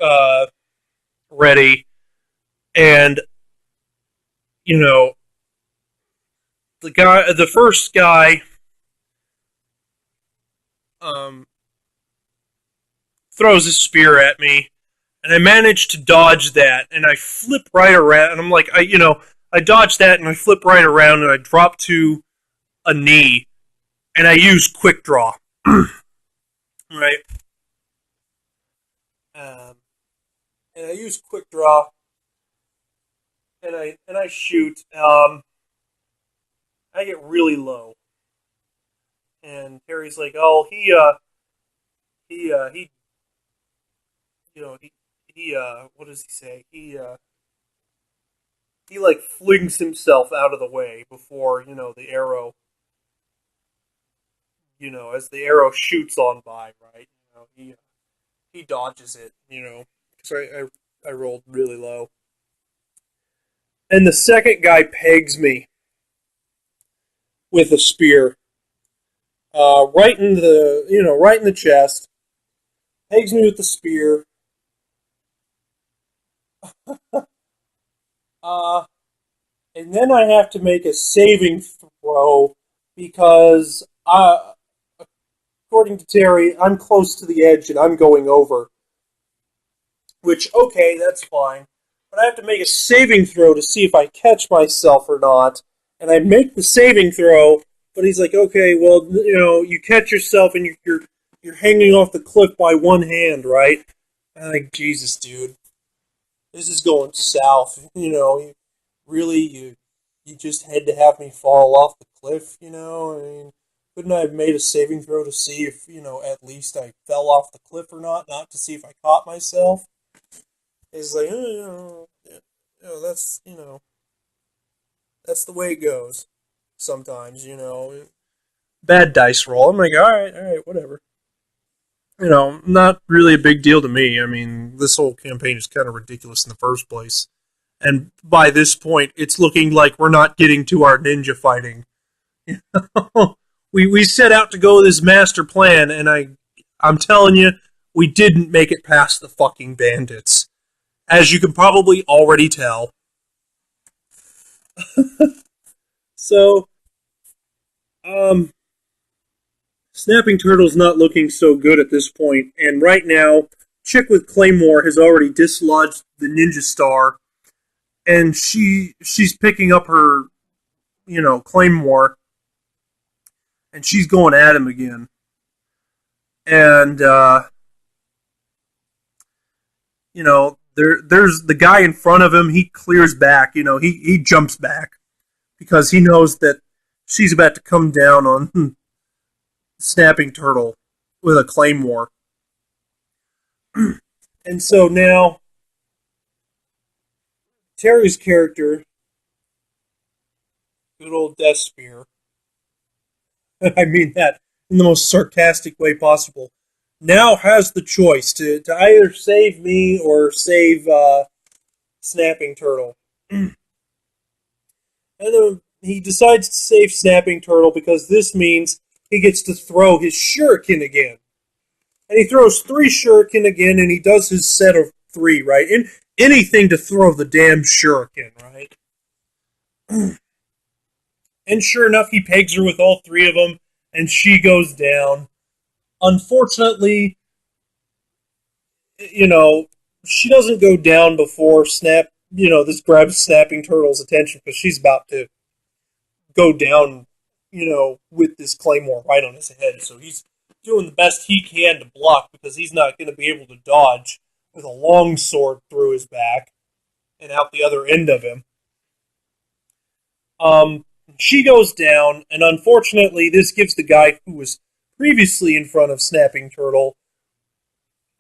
uh, ready, and you know, the first guy, um, throws a spear at me, and I manage to dodge that, and I flip right around, and I'm like, I dodge that, and I flip right around, and I drop to a knee, and I use quick draw, right? Um, and I use quick draw, and I shoot. I get really low, and Terry's like, "Oh, he, what does he say? He like flings himself out of the way before the arrow, as the arrow shoots on by, right? He dodges it, because I rolled really low, and the second guy pegs me with a spear, right in the right in the chest, pegs me with the spear. Uh, and then I have to make a saving throw because, according to Terry, I'm close to the edge and I'm going over. Which, okay, that's fine. But I have to make a saving throw to see if I catch myself or not. And I make the saving throw, but he's like, okay, well, you catch yourself and you're hanging off the cliff by one hand, right? I'm like, Jesus, dude, this is going south. You just had to have me fall off the cliff. I mean, couldn't I have made a saving throw to see if at least I fell off the cliff or not to see if I caught myself? It's like, that's the way it goes. Sometimes, bad dice roll. I'm like, all right, whatever. Not really a big deal to me. I mean, this whole campaign is kind of ridiculous in the first place. And by this point, it's looking like we're not getting to our ninja fighting. we set out to go with this master plan, and I'm telling you, we didn't make it past the fucking bandits, as you can probably already tell. So, um, Snapping Turtle's not looking so good at this point, and right now, Chick with Claymore has already dislodged the Ninja Star, and she's picking up her, Claymore, and she's going at him again. And there's the guy in front of him. He clears back. He jumps back because he knows that she's about to come down on Snapping Turtle with a Claymore. And so now Terry's character, good old Death Spear, I mean that in the most sarcastic way possible, now has the choice to either save me or save Snapping Turtle. And he decides to save Snapping Turtle because this means he gets to throw his shuriken again. And he throws 3 shuriken again, and he does his set of 3, right? And anything to throw the damn shuriken, right? And sure enough, he pegs her with all 3 of them, and she goes down. Unfortunately, she doesn't go down before this grabs Snapping Turtle's attention because she's about to go down, with this Claymore right on his head. So he's doing the best he can to block because he's not going to be able to dodge with a long sword through his back and out the other end of him. She goes down, and unfortunately, this gives the guy who was previously in front of Snapping Turtle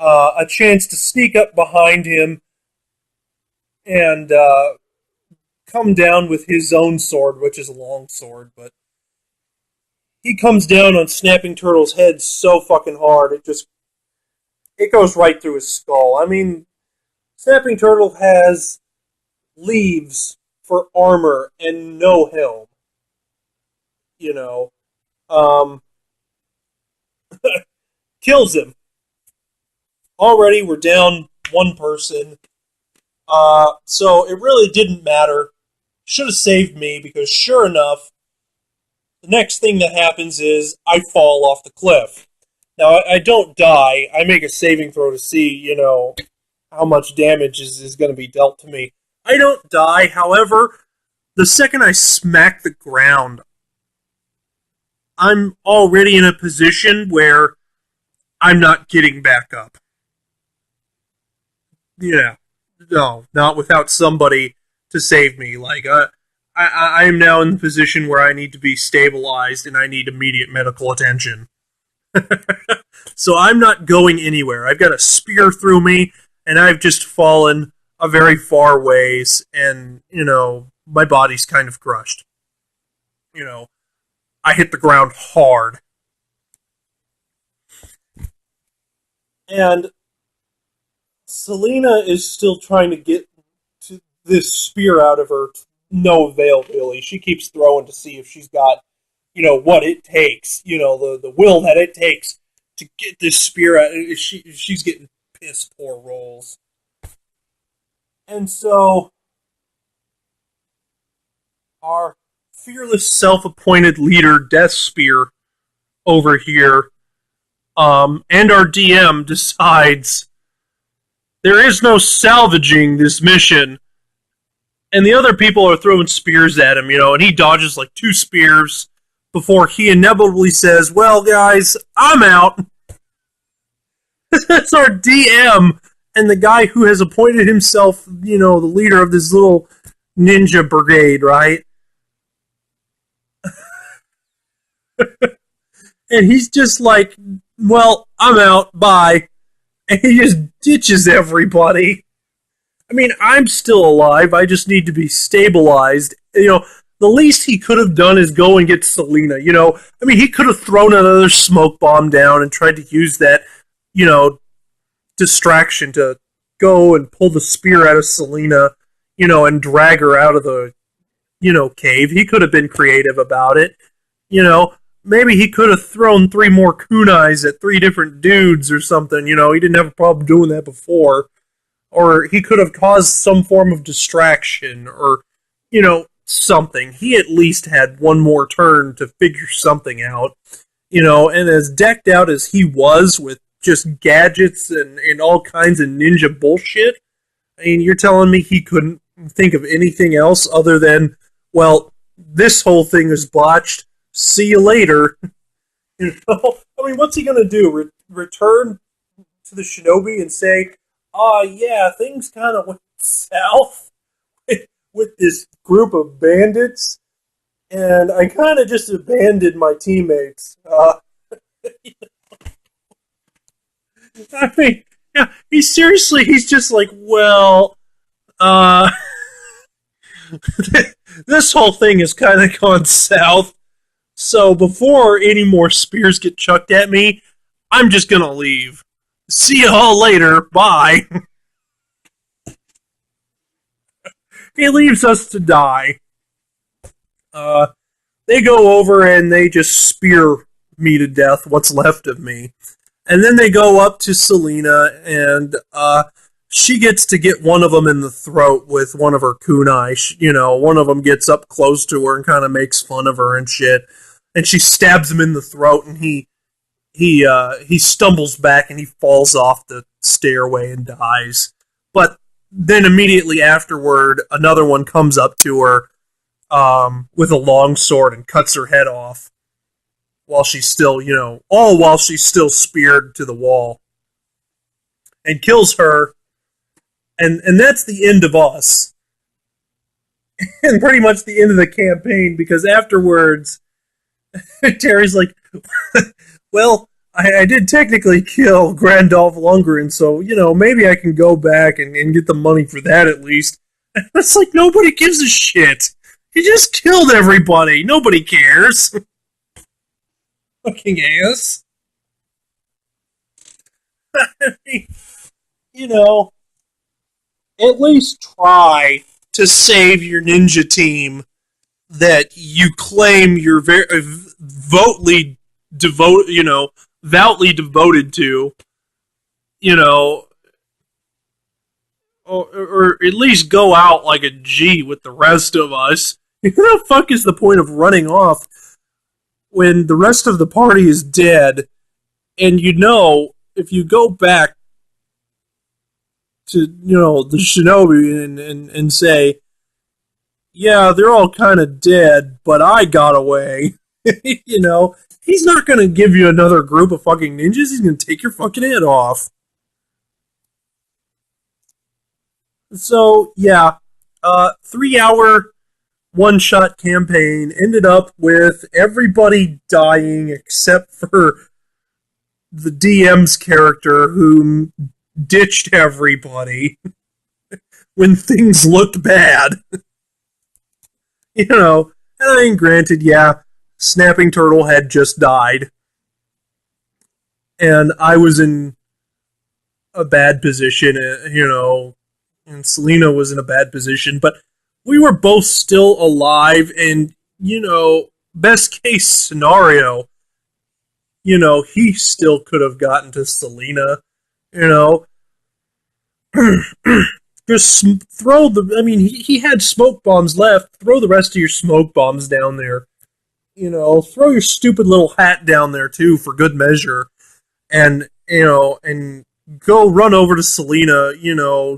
a chance to sneak up behind him and come down with his own sword, which is a long sword, but he comes down on Snapping Turtle's head so fucking hard, it goes right through his skull. I mean, Snapping Turtle has leaves for armor and no helm. Um, kills him. Already we're down one person. So it really didn't matter. Should have saved me, because sure enough, the next thing that happens is I fall off the cliff. Now, I don't die. I make a saving throw to see, how much damage is going to be dealt to me. I don't die. However, the second I smack the ground, I'm already in a position where I'm not getting back up. Yeah. No, not without somebody to save me. Like, I am now in the position where I need to be stabilized and I need immediate medical attention. So I'm not going anywhere. I've got a spear through me, and I've just fallen a very far ways, and, my body's kind of crushed. I hit the ground hard. And Selena is still trying to get this spear out of her. No avail, really. She keeps throwing to see if she's got, what it takes, the will that it takes to get this spear out. She's getting piss poor rolls. And so our fearless self-appointed leader, Death Spear, over here, and our DM decides there is no salvaging this mission. And the other people are throwing spears at him, and he dodges like 2 spears before he inevitably says, well, guys, I'm out. That's our DM and the guy who has appointed himself, the leader of this little ninja brigade, right? And he's just like, well, I'm out, bye. And he just ditches everybody. I mean, I'm still alive. I just need to be stabilized. The least he could have done is go and get Selena. I mean, he could have thrown another smoke bomb down and tried to use that, distraction to go and pull the spear out of Selena, and drag her out of the, cave. He could have been creative about it. Maybe he could have thrown 3 more kunais at 3 different dudes or something. He didn't have a problem doing that before. Or he could have caused some form of distraction, or, something. He at least had one more turn to figure something out, and as decked out as he was with just gadgets and all kinds of ninja bullshit, I mean, you're telling me he couldn't think of anything else other than, well, this whole thing is botched, see you later. I mean, what's he going to do? Return to the shinobi and say, yeah, things kind of went south with this group of bandits, and I kind of just abandoned my teammates. I mean, yeah, he's just like, well, this whole thing has kind of gone south, so before any more spears get chucked at me, I'm just gonna leave. See you all later. Bye. He leaves us to die. They go over and they just spear me to death, what's left of me. And then they go up to Selena, and she gets to get one of them in the throat with one of her kunai. One of them gets up close to her and kind of makes fun of her and shit. And she stabs him in the throat, and he stumbles back and he falls off the stairway and dies. But then immediately afterward, another one comes up to her with a long sword and cuts her head off while she's still, all while she's still speared to the wall, and kills her. And that's the end of us. And pretty much the end of the campaign, because afterwards, Terry's like, well, I did technically kill Grandolph Lundgren, so, maybe I can go back and get the money for that at least. And it's like, nobody gives a shit. You just killed everybody. Nobody cares. Fucking ass. I mean, at least try to save your ninja team that you claim you're very voutly devoted to. or at least go out like a G with the rest of us. What the fuck is the point of running off when the rest of the party is dead? And if you go back to, the shinobi and say, yeah, they're all kind of dead, but I got away. He's not going to give you another group of fucking ninjas. He's going to take your fucking head off. So, yeah, 3 hour one-shot campaign ended up with everybody dying except for the DM's character who ditched everybody when things looked bad. And I mean, granted, yeah, Snapping Turtle had just died, and I was in a bad position, and Selena was in a bad position, but we were both still alive, and, best case scenario, he still could have gotten to Selena, just throw he had smoke bombs left, throw the rest of your smoke bombs down there, throw your stupid little hat down there too, for good measure, and, and go run over to Selena,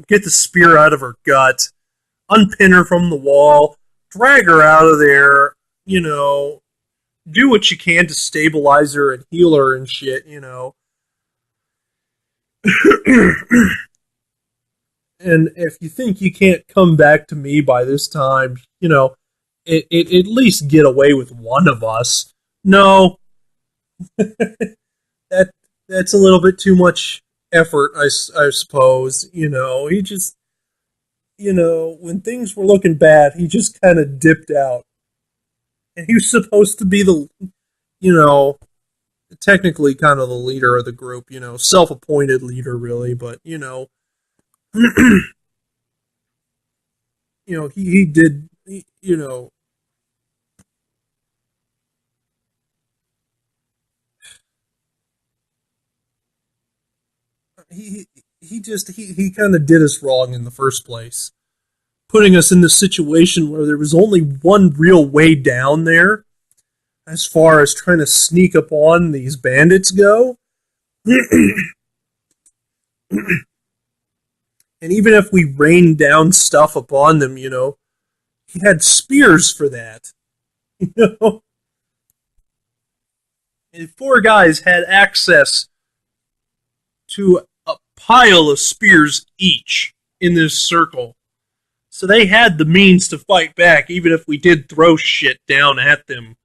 get the spear out of her gut, unpin her from the wall, drag her out of there, do what you can to stabilize her and heal her and shit, And if you think you can't come back to me by this time, at least get away with one of us. No, that's a little bit too much effort, I suppose. He just, when things were looking bad, he just kind of dipped out. And he was supposed to be technically kind of the leader of the group, self-appointed leader, really, but, he did, he kind of did us wrong in the first place, putting us in this situation where there was only one real way down there as far as trying to sneak up on these bandits go. And even if we rained down stuff upon them, he had spears for that. And four guys had access to a pile of spears each in this circle. So they had the means to fight back, even if we did throw shit down at them,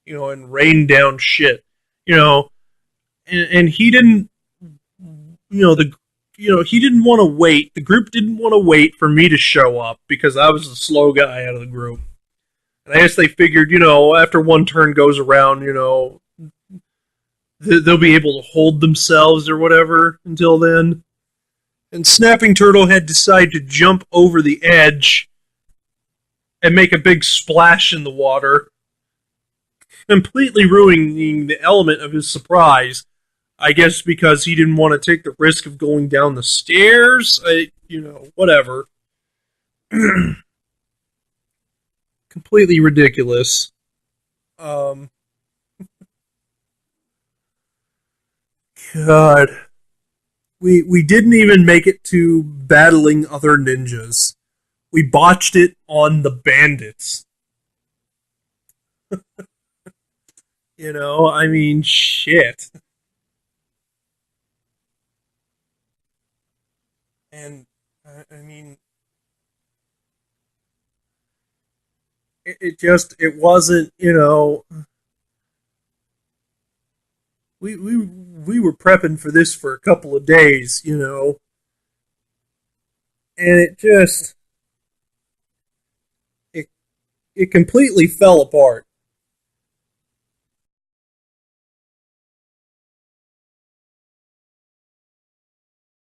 and rain down shit, and he didn't, he didn't want to wait. The group didn't want to wait for me to show up because I was the slow guy out of the group. And I guess they figured, after one turn goes around, they'll be able to hold themselves or whatever until then. And Snapping Turtle had decided to jump over the edge and make a big splash in the water, completely ruining the element of his surprise. I guess because he didn't want to take the risk of going down the stairs. Whatever. Completely ridiculous. God. We didn't even make it to battling other ninjas. We botched it on the bandits. Shit. And, it wasn't, we were prepping for this for a couple of days, and it completely fell apart.